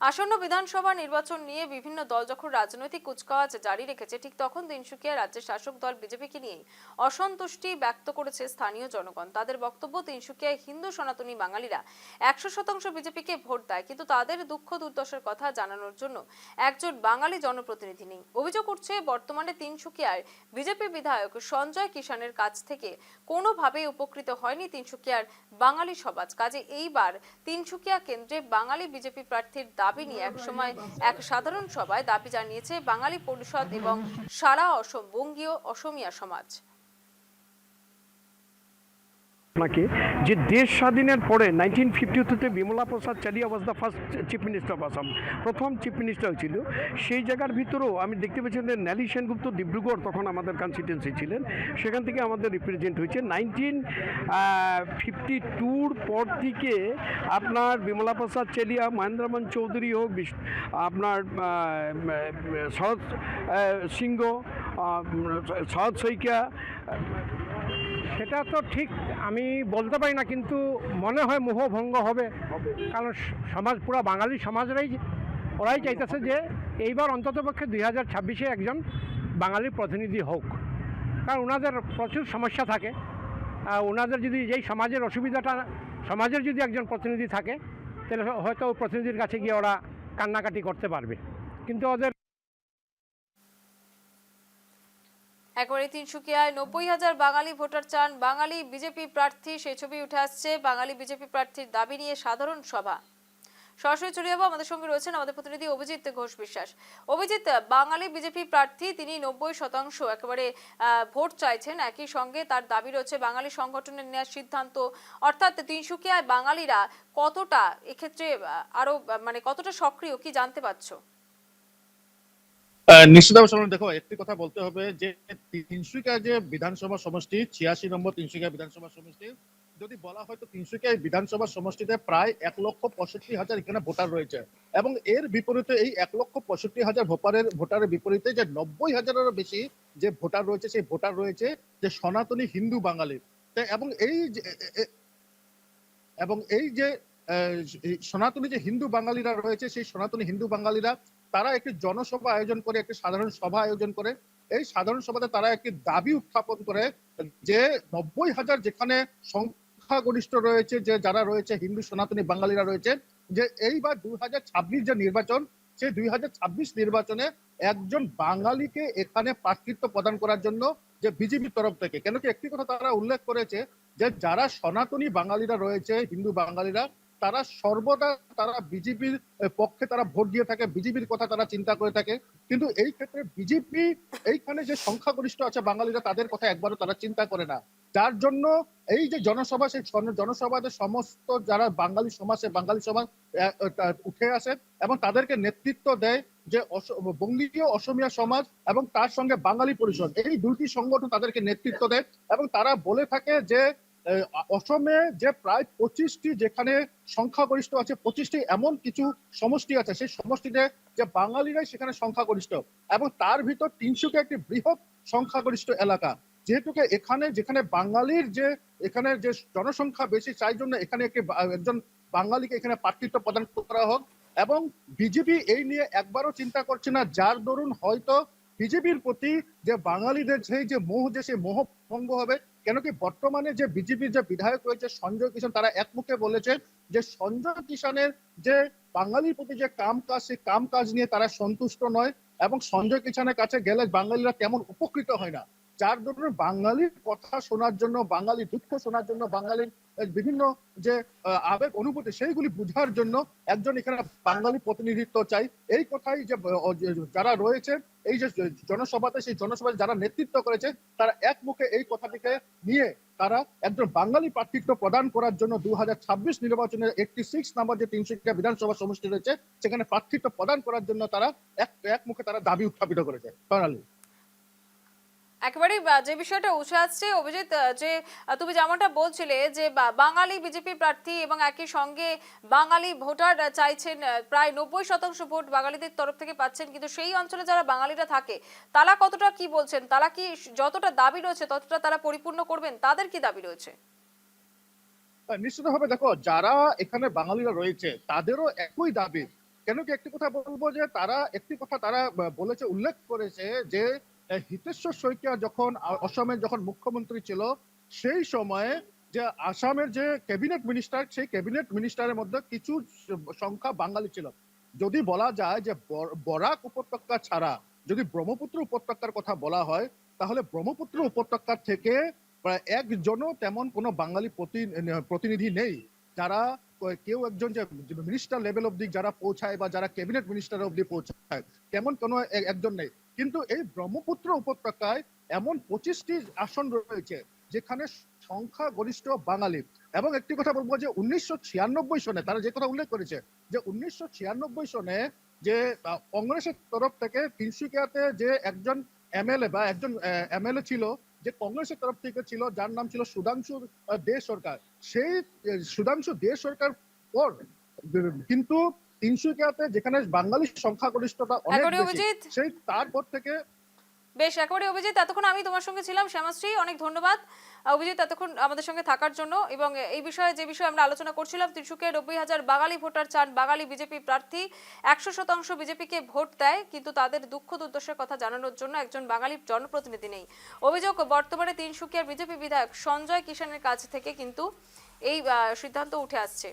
আসন্ন বিধানসভা নির্বাচন নিয়ে বিভিন্ন দল যখন রাজনৈতিক কুচকাওয়াজ জারি রেখেছে, ঠিক তখন তিনসুকিয়া রাজ্যের শাসক দল বিজেপিকে নিয়ে অসন্তুষ্টি ব্যক্ত করেছে স্থানীয় জনগণ। তাদের বক্তব্য, তিনসুকিয়ায় হিন্দু সনাতনী বাঙালিরা 100% বিজেপিকে ভোট দেয়, কিন্তু তাদের দুঃখ দুর্দশার কথা জানানোর জন্য একজন বাঙালি জনপ্রতিনিধি নেই। অভিযোগ উঠছে, বর্তমানে তিনসুকিয়ার বিজেপি বিধায়ক সঞ্জয় কিষানের কাছ থেকে কোনোভাবেই উপকৃত হয়নি তিনসুকিয়ার বাঙালি সমাজ। কাজে এইবার তিনসুকিয়া কেন্দ্রে বাঙালি বিজেপি প্রার্থীর দাবি নিয়ে একসময় এক সাধারণ সভায় দাবি জানিয়েছে বাঙালি পরিষদ এবং সারা বঙ্গীয় অসমিয়া সমাজ। আপনাকে যে দেশ স্বাধীনের পরে 1952-তে Bimala Prasad Chaliha was the first chief minister of Assam, প্রথম চিফ মিনিস্টার ছিল। সেই জায়গার ভিতরেও আমি দেখতে পেয়েছি যে ন্যালি সেনগুপ্ত ডিব্রুগড় তখন আমাদের কনস্টিটুয়েন্সি ছিলেন, সেখান থেকে আমাদের রিপ্রেজেন্ট হয়েছে। 1952-র পর থেকে আপনার বিমলা প্রসাদ চালিয়া, মহেন্দ্রমোহন চৌধুরী হোক, আপনার শরৎ সিংহ, শরৎ শইকীয়া, সেটা তো ঠিক আমি বলতে পারি না, কিন্তু মনে হয় মোহভঙ্গ হবে। কারণ সমাজ পুরো বাঙালি সমাজরাই ওরাই চাইতেছে যে এইবার অন্ততপক্ষে 2026-এ একজন বাঙালি প্রতিনিধি হোক। কারণ ওনাদের প্রচুর সমস্যা থাকে, ওনাদের যদি যেই সমাজের অসুবিধাটা, সমাজের যদি একজন প্রতিনিধি থাকে তাহলে হয়তো প্রতিনিধির কাছে গিয়ে ওরা কান্নাকাটি করতে পারবে। কিন্তু ওদের একবারে তিনসুকিয়ায় 90,000 বাঙালি ভোটার চান বাঙালি বিজেপি প্রার্থী, সেই ছবি উঠে আসছে। বাঙালি বিজেপি প্রার্থীর দাবি নিয়ে সাধারণ সভা। সরাসরি চলে যাবো, আমাদের সঙ্গে রয়েছেন আমাদের প্রতিনিধি অভিজিৎ ঘোষ বিশ্বাস। অভিজিৎ, বাঙালি বিজেপি প্রার্থী তিনি 90% একেবারে ভোট চাইছেন, একই সঙ্গে তার দাবি রয়েছে বাঙালি সংগঠনের নেওয়ার সিদ্ধান্ত। অর্থাৎ তিনসুকিয়ায় বাঙালিরা কতটা এক্ষেত্রে আরো মানে কতটা সক্রিয়, কি জানতে পারছো? নিশ্চিতভাবে শোনো, দেখো একটি কথা বলতে হবে যে তিনসুকিয়া যে বিধানসভা সমষ্টি, 86 নম্বর তিনসুকিয়া বিধানসভা সমষ্টি, যদি বলা হয় তো তিনসুকিয়া বিধানসভা সমষ্টিতে প্রায় 1,65,000 এখানে ভোটার রয়েছে। এবং এর বিপরীতে এই 1,65,000 ভোটারের বিপরীতে যে 90,000-এরও বেশি যে ভোটার রয়েছে, সেই ভোটার রয়েছে যে সনাতনী হিন্দু বাঙালি। এবং এই যে সনাতনী যে হিন্দু বাঙালিরা রয়েছে, সেই সনাতনী হিন্দু বাঙালিরা তারা একটি জনসভা আয়োজন করে, একটি সাধারণ সভা আয়োজন করে। এই সাধারণ সভাতে তারা একটি দাবি উত্থাপন করে যে 90,000 যেখানে সংখ্যাগরিষ্ঠ রয়েছে, যে যারা রয়েছে হিন্দু সনাতনী বাঙালিরা রয়েছে, যে এইবার 2026 যে নির্বাচন, সেই 2026 নির্বাচনে একজন বাঙালিকে এখানে প্রার্থিত্ব প্রদান করার জন্য যে বিজেপির তরফ থেকে, কেন কি একটি কথা তারা উল্লেখ করেছে যে যারা সনাতনী বাঙালিরা রয়েছে, হিন্দু বাঙালিরা, তারা সর্বদা তারা বিজেপির পক্ষে তারা ভোট দিয়ে থাকে, বিজেপির কথা তারা চিন্তা করে থাকে। কিন্তু এই ক্ষেত্রে বিজেপি এইখানে যে সংখ্যাগরিষ্ঠ আছে বাঙালিরা, তাদের কথা একবারও তারা চিন্তা করে না। যার জন্য এই যে জনসভা, সেই জনসভাতে সমস্ত যারা বাঙালি সমাজ, বাঙালি সমাজ উঠে আসে এবং তাদেরকে নেতৃত্ব দেয় যে বঙ্গীয় অসমিয়া সমাজ এবং তার সঙ্গে বাঙালি পরিষদ, এই দুইটি সংগঠন তাদেরকে নেতৃত্ব দেয়। এবং তারা বলে থাকে যে অসমে যে প্রায় 25টি যেখানে সংখ্যাগরিষ্ঠ আছে, 25টি এমন কিছু সমষ্টি আছে, সেই সমষ্টিতে যে বাঙালিরাই সেখানে সংখ্যাগরিষ্ঠ। এবং তার ভিতর তিনসুকিয়া একটি বৃহৎ সংখ্যাগরিষ্ঠ এলাকা। যেহেতু এখানে যেখানে বাঙালির যে এখানে যে জনসংখ্যা বেশি, তাই জন্য এখানে একজন বাঙালিকে এখানে প্রার্থিত্ব প্রদান করা হোক। এবং বিজেপি এই নিয়ে একবারও চিন্তা করছে না, যার দরুন হয়তো বিজেপির প্রতি যে বাঙালিদের যে মোহ, যে সেই মোহ ভঙ্গ হবে। কেন কি বর্তমানে যে বিজেপির যে বিধায়ক রয়েছে সঞ্জয় কিষান, তারা একমুখে বলেছে যে সঞ্জয় কিষানের যে বাঙালির প্রতি যে কাম কাজ, সেই কাম কাজ নিয়ে তারা সন্তুষ্ট নয় এবং সঞ্জয় কিষানের কাছে গেলে বাঙালিরা তেমন উপকৃত হয় না। যার জন্য বাঙালির কথা শোনার জন্য, বাঙালির দুঃখ শোনার জন্য, বাঙালির বিভিন্ন যে আবেগ অনুভূতি, সেইগুলি বুঝার জন্য একজন এখানে বাঙালি প্রতিনিধিত্ব চাই। এই কথাই যে যারা রয়েছে এই যে জনসভাতে, সেই জনসভায় যারা নেতৃত্ব করেছে, তারা এক মুখে এই কথাটিকে নিয়ে তারা একজন বাঙালি প্রার্থিত্ব প্রদান করার জন্য 2026 নির্বাচনের 86 নম্বর যে তিনসুকিয়া বিধানসভা সমষ্টি রয়েছে, সেখানে প্রার্থিত্ব প্রদান করার জন্য তারা এক মুখে তারা দাবি উত্থাপিত করেছে। সোনালী, একেবারে যে বিষয়টা উঠে আসছে অভিজিৎ, যে তুমি যেমনটা বলছিলে যে বাঙালি বিজেপি প্রার্থী এবং একই সঙ্গে বাঙালি ভোটার চাইছেন, প্রায় 90% ভোট বাঙালিদের তরফ থেকে পাচ্ছেন, কিন্তু সেই অঞ্চলে যারা বাঙালিরা থাকে তারা কতটা কি বলছেন, তারা কি যতটা দাবি রয়েছে ততটা তারা পরিপূর্ণ করবেন, তাদের কি দাবি রয়েছে? নিশ্চিতভাবে দেখো, যারা এখানে বাঙালিরা রয়েছে তাদেরও একই দাবি। কেন কি একটি কথা বলবো যে একটি কথা তারা বলেছে, উল্লেখ করেছে যে হিতেশ্বর শইকীয়া যখন অসমের যখন মুখ্যমন্ত্রী ছিল সেই সময়ে যে আসামের যে ক্যাবিনেট মিনিস্টার, সেই ক্যাবিনেট মিনিস্টারের মধ্যে কিছু সংখ্যা বাঙালি ছিল। যদি বলা যায় যে বরাক উপত্যকা ছাড়া যদি ব্রহ্মপুত্র উপত্যকার কথা বলা হয়, তাহলে ব্রহ্মপুত্র উপত্যকা থেকে প্রায় একজনও তেমন কোনো বাঙালি প্রতিনিধি নেই যারা কেউ একজন যে মিনিস্টার লেভেল অব্দি যারা পৌঁছায় বা যারা ক্যাবিনেট মিনিস্টার অব্দি পৌঁছায়, তেমন কোনো একজন নেই। কিন্তু এই ব্রহ্মপুত্র উপত্যকায় এমন 25টি আসন রয়েছে যেখানে সংখ্যাগরিষ্ঠ বাঙালি। এবং একটি কথা বলবো যে 1996 সনে তারা যে কথা উল্লেখ করেছে যে 1996 সনে যে কংগ্রেসের তরফ থেকে তিনসুকিয়াতে যে একজন এমএলএ বা একজন এমএলএ ছিল যে কংগ্রেসের তরফ থেকে ছিল, যার নাম ছিল সুধাংশু দে সরকার। সেই সুধাংশু দে সরকার পর কিন্তু তিনসুকিয়াতে যেখানে বাঙালি সংখ্যাগরিষ্ঠতা অনেক একেবারে বেশি, অভিজিৎ, সেই তারপর থেকে বেশ একেবারে অভিজিৎ, এতক্ষণ আমি তোমার সঙ্গে ছিলাম শ্যামাশ্রী, অনেক ধন্যবাদ অভিজিৎ এতক্ষণ আমাদের সঙ্গে থাকার জন্য। এবং এই বিষয়ে যে বিষয়ে আমরা আলোচনা করছিলাম, তিনসুকিয়ায় 90,000 বাঙালি ভোটার চান বাঙালি বিজেপি প্রার্থী 100% বিজেপিকে ভোট দেয়, কিন্তু তাদের দুঃখ দুর্দশার কথা জানানোর জন্য একজন বাঙালি জনপ্রতিনিধি নেই। অভিযোগ বর্তমানে তিনসুকিয়ার বিজেপি বিধায়ক সঞ্জয় কিষানের কাছ থেকে কিন্তু এই সিদ্ধান্ত উঠে আসছে।